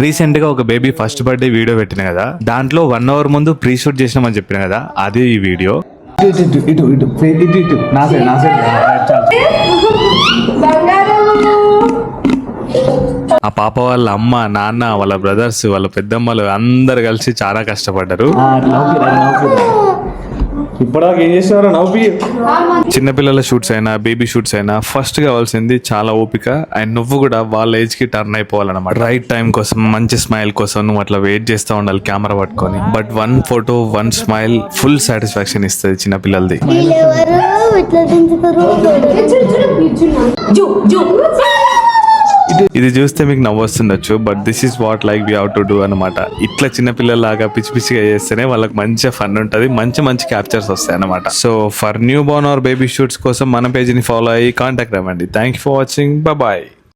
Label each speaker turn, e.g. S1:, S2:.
S1: Recent గా ఒక baby first birthday video పెట్టిన కదా, దాంట్లో 1 hour ముందు ప్రీ షూట్ చేసినామని చెప్పిన కదా, అదే ఈ వీడియో. ఆ పాప వాళ్ళ అమ్మ, నాన్న, వాళ్ళ బ్రదర్స్, వాళ్ళ పెద్దమ్మలు అందరు కలిసి చాలా కష్టపడ్డారు.
S2: ఇప్పటిదాకా ఏం చేస్తున్నారు? నవ్వి
S1: చిన్నపిల్లల షూట్స్ అయినా బేబీ షూట్స్ అయినా ఫస్ట్ కావాల్సింది చాలా ఓపిక. అండ్ నువ్వు కూడా వాళ్ళ ఏజ్ కి టర్న్ అయిపోవాలన్నమాట. రైట్ టైం కోసం, మంచి స్మైల్ కోసం నువ్వు అట్లా వెయిట్ చేస్తూ ఉండాలి కెమెరా పట్టుకొని. But 1 photo 1 smile full satisfaction ఇస్తుంది చిన్నపిల్లలది. ఇది చూస్తే మీకు నవ్వు వస్తుండొచ్చు, but this is what like we have to do అనమాట. ఇట్లా చిన్నపిల్లలాగా పిచ్చి పిచ్చిగా చేస్తేనే వాళ్ళకి మంచిగా ఫన్ ఉంటుంది, మంచి మంచి క్యాప్చర్స్ వస్తాయి అనమాట. So for new born or baby shoots కోసం మన పేజీని ఫాలో అయ్యి కాంటాక్ట్ అవ్వండి. Thank you for watching. Bye.